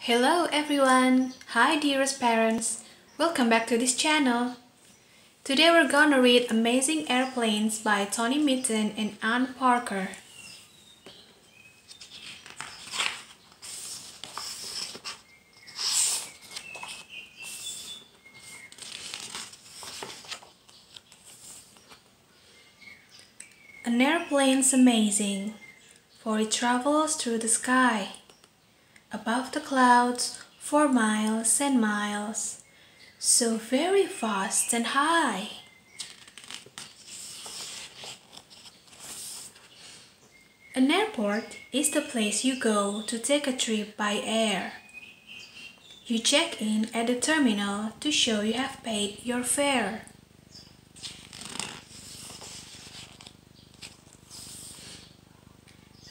Hello everyone! Hi dearest parents! Welcome back to this channel. Today we're gonna read Amazing Aeroplanes by Tony Mitton and Anne Parker. An airplane's amazing, for it travels through the sky, above the clouds for miles and miles, so very fast and high. An airport is the place you go to take a trip by air. You check in at the terminal to show you have paid your fare.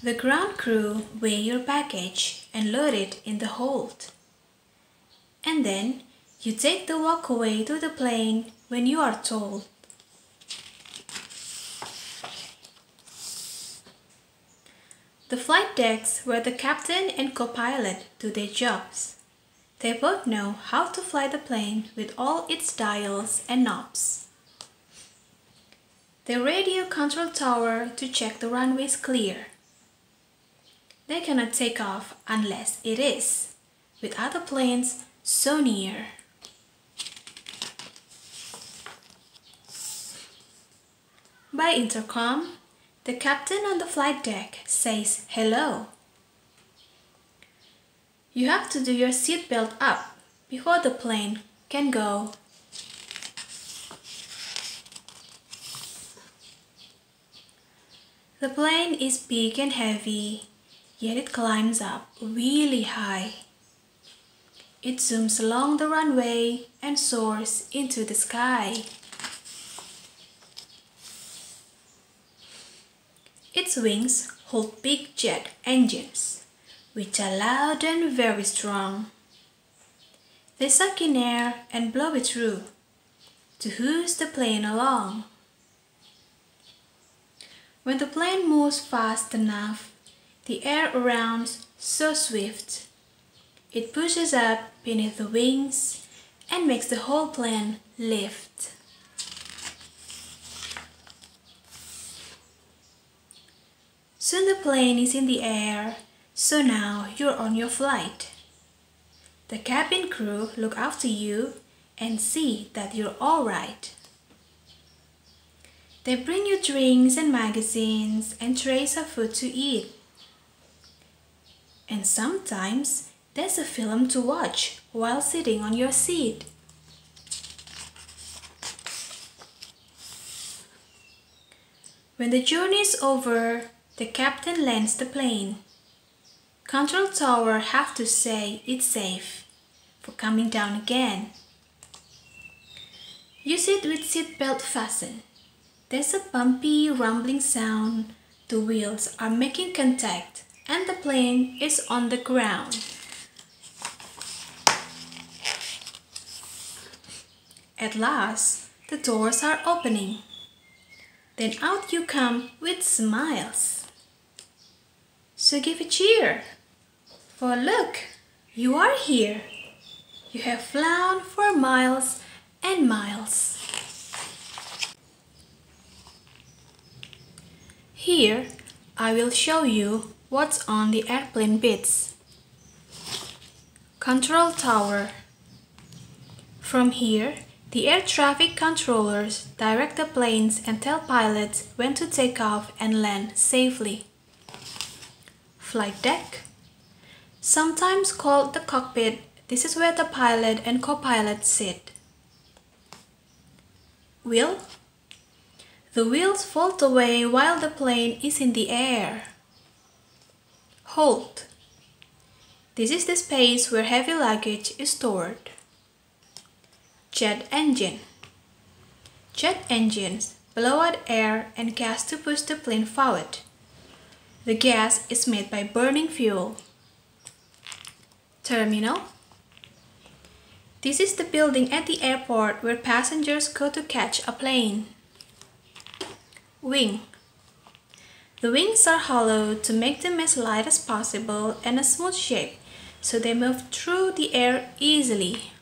The ground crew weigh your baggage and load it in the hold. And then you take the walkway to the plane when you are told. The flight decks where the captain and co-pilot do their jobs. They both know how to fly the plane with all its dials and knobs. The radio control tower to check the runways clear. They cannot take off unless it is, with other planes so near. By intercom, the captain on the flight deck says hello. You have to do your seatbelt up before the plane can go. The plane is big and heavy, yet it climbs up really high. It zooms along the runway and soars into the sky. Its wings hold big jet engines, which are loud and very strong. They suck in air and blow it through to hoost the plane along. When the plane moves fast enough, the air around so swift, it pushes up beneath the wings and makes the whole plane lift. Soon the plane is in the air, so now you're on your flight. The cabin crew look after you and see that you're all right. They bring you drinks and magazines and trays of food to eat. And sometimes there's a film to watch while sitting on your seat. When the journey is over, the captain lands the plane. Control tower have to say it's safe for coming down again. You sit with seatbelt fastened. There's a bumpy, rumbling sound. The wheels are making contact and the plane is on the ground. At last, the doors are opening. Then out you come with smiles. So give a cheer, for look, you are here. You have flown for miles and miles. Here, I will show you what's on the airplane bits. Control tower. From here, the air traffic controllers direct the planes and tell pilots when to take off and land safely. Flight deck. Sometimes called the cockpit, this is where the pilot and co-pilot sit. Wheel. The wheels fold away while the plane is in the air. Hold. This is the space where heavy luggage is stored. Jet engine. Jet engines blow out air and gas to push the plane forward. The gas is made by burning fuel. Terminal. This is the building at the airport where passengers go to catch a plane. Wing. The wings are hollowed to make them as light as possible and a smooth shape so they moved through the air easily.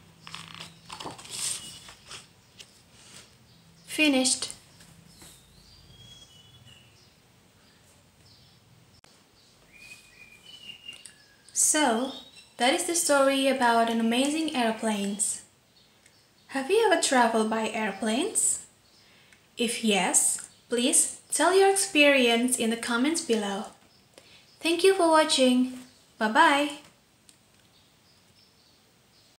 Finished. So, that is the story about an amazing airplanes. Have you ever traveled by airplanes? If yes, please tell your experience in the comments below. Thank you for watching. Bye-bye.